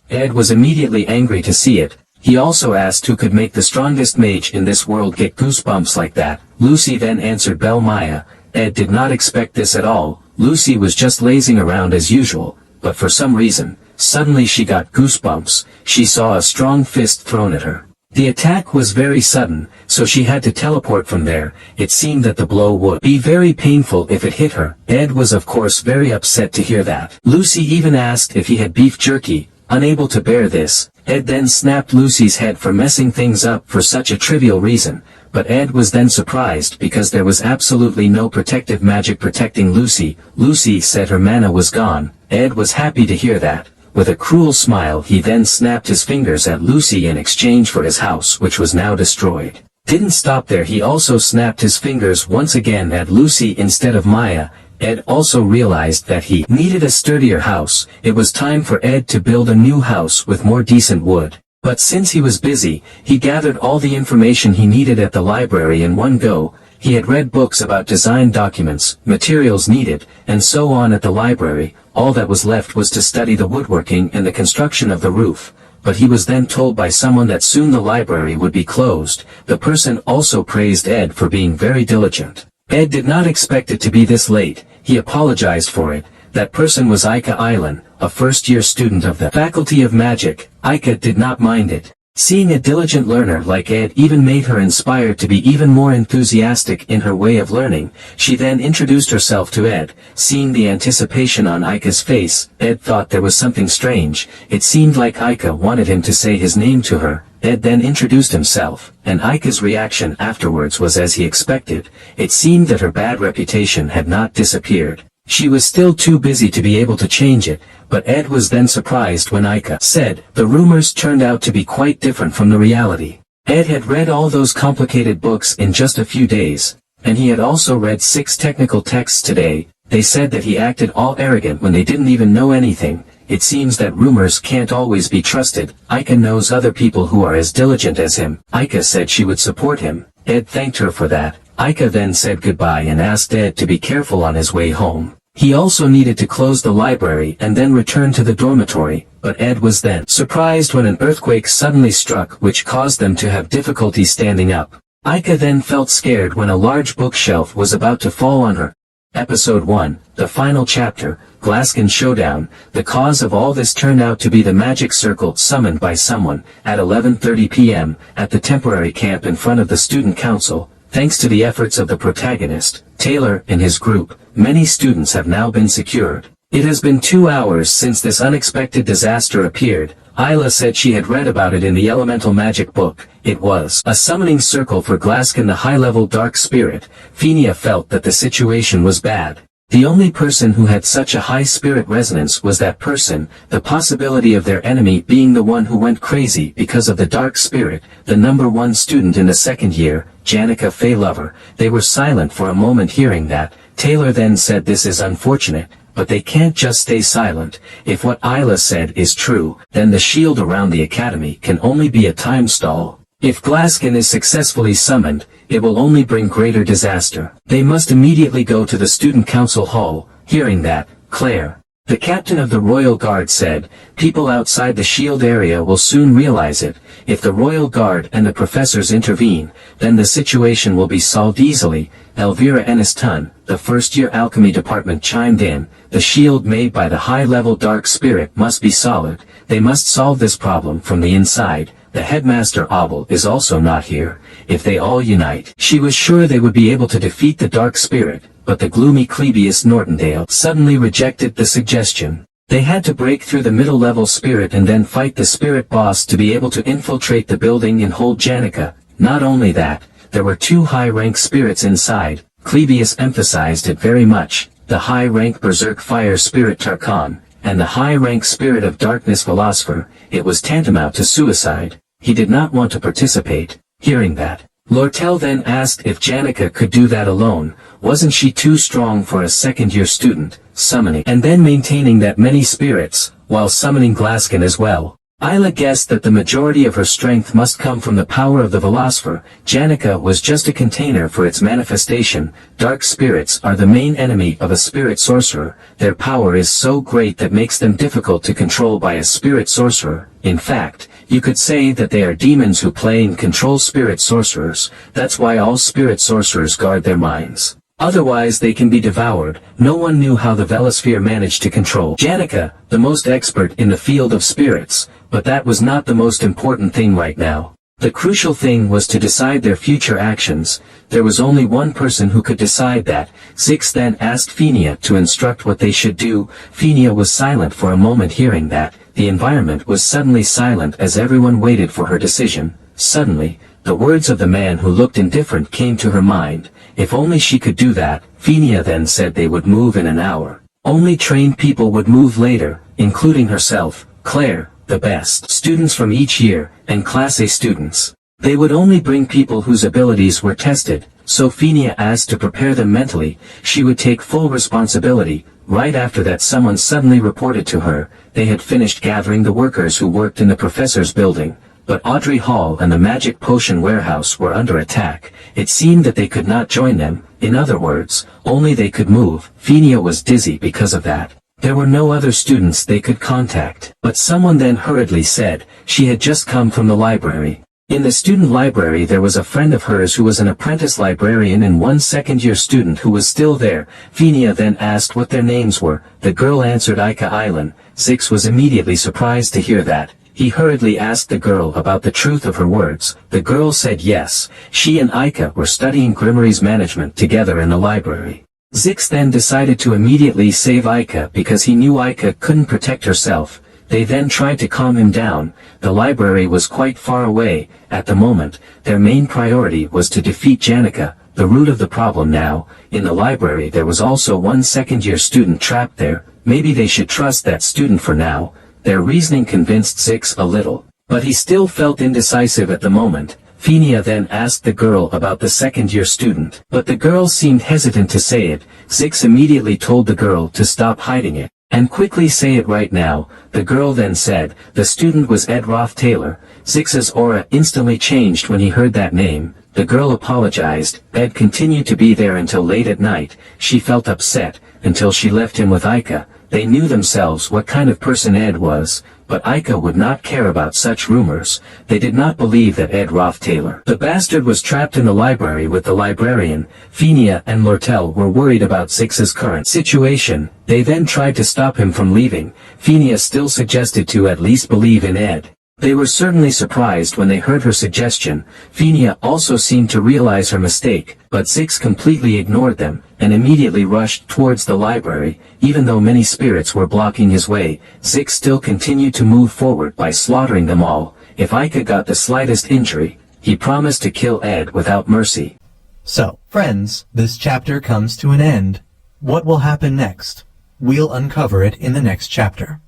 Ed was immediately angry to see it. He also asked who could make the strongest mage in this world get goosebumps like that. Lucy then answered Belle Maya. Ed did not expect this at all. Lucy was just lazing around as usual, but for some reason, suddenly she got goosebumps. She saw a strong fist thrown at her. The attack was very sudden, so she had to teleport from there. It seemed that the blow would be very painful if it hit her. Ed was of course very upset to hear that. Lucy even asked if he had beef jerky. Unable to bear this, Ed then snapped Lucy's head for messing things up for such a trivial reason, but Ed was then surprised because there was absolutely no protective magic protecting Lucy. Lucy said her mana was gone. Ed was happy to hear that. With a cruel smile he then snapped his fingers at Lucy in exchange for his house, which was now destroyed. Didn't stop there, he also snapped his fingers once again at Lucy instead of Maya. Ed also realized that he needed a sturdier house. It was time for Ed to build a new house with more decent wood. But since he was busy, he gathered all the information he needed at the library in one go. He had read books about design documents, materials needed, and so on at the library. All that was left was to study the woodworking and the construction of the roof. But he was then told by someone that soon the library would be closed. The person also praised Ed for being very diligent. Ed did not expect it to be this late. He apologized for it. That person was Aika Island, a first-year student of the Faculty of Magic. Aika did not mind it. Seeing a diligent learner like Ed even made her inspired to be even more enthusiastic in her way of learning. She then introduced herself to Ed. Seeing the anticipation on Aika's face, Ed thought there was something strange. It seemed like Aika wanted him to say his name to her. Ed then introduced himself, and Aika's reaction afterwards was as he expected. It seemed that her bad reputation had not disappeared. She was still too busy to be able to change it, but Ed was then surprised when Aika said, the rumors turned out to be quite different from the reality. Ed had read all those complicated books in just a few days, and he had also read 6 technical texts today. They said that he acted all arrogant when they didn't even know anything. It seems that rumors can't always be trusted. Aika knows other people who are as diligent as him. Aika said she would support him. Ed thanked her for that. Aika then said goodbye and asked Ed to be careful on his way home. He also needed to close the library and then return to the dormitory, but Ed was then surprised when an earthquake suddenly struck, which caused them to have difficulty standing up. Aika then felt scared when a large bookshelf was about to fall on her. Episode 1, the final chapter, Glaskin Showdown. The cause of all this turned out to be the magic circle summoned by someone at 11:30 p.m. at the temporary camp in front of the student council. Thanks to the efforts of the protagonist, Taylor, and his group, many students have now been secured. It has been 2 hours since this unexpected disaster appeared. Isla said she had read about it in the Elemental Magic book. It was a summoning circle for Glaskin, the high-level dark spirit. Fenia felt that the situation was bad. The only person who had such a high spirit resonance was that person. The possibility of their enemy being the one who went crazy because of the dark spirit, the number 1 student in the second year, Janica Faye Lover. They were silent for a moment hearing that. Taylor then said, this is unfortunate, but they can't just stay silent. If what Isla said is true, then the shield around the academy can only be a time stall. If Glaskin is successfully summoned, it will only bring greater disaster. They must immediately go to the student council hall. Hearing that, Claire, the captain of the Royal Guard, said, people outside the shield area will soon realize it. If the Royal Guard and the professors intervene, then the situation will be solved easily. Elvira Enistun, the first-year alchemy department, chimed in. The shield made by the high-level dark spirit must be solid. They must solve this problem from the inside. The headmaster Abel is also not here. If they all unite, she was sure they would be able to defeat the dark spirit, but the gloomy Clebius Nortondale suddenly rejected the suggestion. They had to break through the middle-level spirit and then fight the spirit boss to be able to infiltrate the building and hold Janica. Not only that, there were 2 high-rank spirits inside. Clebius emphasized it very much. The high-rank berserk fire spirit Tarkan, and the high-rank spirit of darkness philosopher. It was tantamount to suicide. He did not want to participate. Hearing that, Lortel then asked if Janica could do that alone. Wasn't she too strong for a second-year student, summoning and then maintaining that many spirits, while summoning Glaskin as well? Isla guessed that the majority of her strength must come from the power of the philosopher. Janica was just a container for its manifestation. Dark spirits are the main enemy of a spirit sorcerer. Their power is so great that makes them difficult to control by a spirit sorcerer. In fact, you could say that they are demons who play and control spirit sorcerers. That's why all spirit sorcerers guard their minds. Otherwise they can be devoured. No one knew how the Velosphere managed to control Janica, the most expert in the field of spirits, but that was not the most important thing right now. The crucial thing was to decide their future actions. There was only one person who could decide that. Zix then asked Phinia to instruct what they should do. Phinia was silent for a moment hearing that. The environment was suddenly silent as everyone waited for her decision. Suddenly, the words of the man who looked indifferent came to her mind. If only she could do that. Phinia then said they would move in an hour. Only trained people would move later, including herself, Claire, the best students from each year, and Class A students. They would only bring people whose abilities were tested, so Phinia asked to prepare them mentally. She would take full responsibility. Right after that someone suddenly reported to her. They had finished gathering the workers who worked in the professor's building. But Audrey Hall and the magic potion warehouse were under attack. It seemed that they could not join them. In other words, only they could move. Phinia was dizzy because of that. There were no other students they could contact. But someone then hurriedly said, she had just come from the library. In the student library there was a friend of hers who was an apprentice librarian and one second-year student who was still there. Phinia then asked what their names were. The girl answered Ika Island. Zix was immediately surprised to hear that. He hurriedly asked the girl about the truth of her words. The girl said yes. She and Ika were studying Grimory's management together in the library. Zix then decided to immediately save Ika because he knew Ika couldn't protect herself. They then tried to calm him down. The library was quite far away. At the moment, their main priority was to defeat Janica, the root of the problem now. In the library there was also one second-year student trapped there. Maybe they should trust that student for now. Their reasoning convinced Zix a little, but he still felt indecisive at the moment. Phinia then asked the girl about the second-year student, but the girl seemed hesitant to say it. Zix immediately told the girl to stop hiding it, and quickly say it right now. The girl then said, the student was Ed Roth Taylor. Zix's aura instantly changed when he heard that name. The girl apologized. Ed continued to be there until late at night. She felt upset, until she left him with Ika. They knew themselves what kind of person Ed was, but Ika would not care about such rumors. They did not believe that Ed Roth Taylor, the bastard, was trapped in the library with the librarian. Phinia and Lortel were worried about Zix's current situation. They then tried to stop him from leaving. Phinia still suggested to at least believe in Ed. They were certainly surprised when they heard her suggestion. Phinia also seemed to realize her mistake, but Zix completely ignored them, and immediately rushed towards the library. Even though many spirits were blocking his way, Zix still continued to move forward by slaughtering them all. If Ika got the slightest injury, he promised to kill Ed without mercy. So, friends, this chapter comes to an end. What will happen next? We'll uncover it in the next chapter.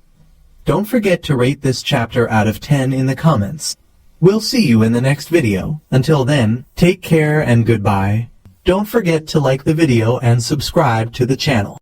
Don't forget to rate this chapter out of 10 in the comments. We'll see you in the next video. Until then, take care and goodbye. Don't forget to like the video and subscribe to the channel.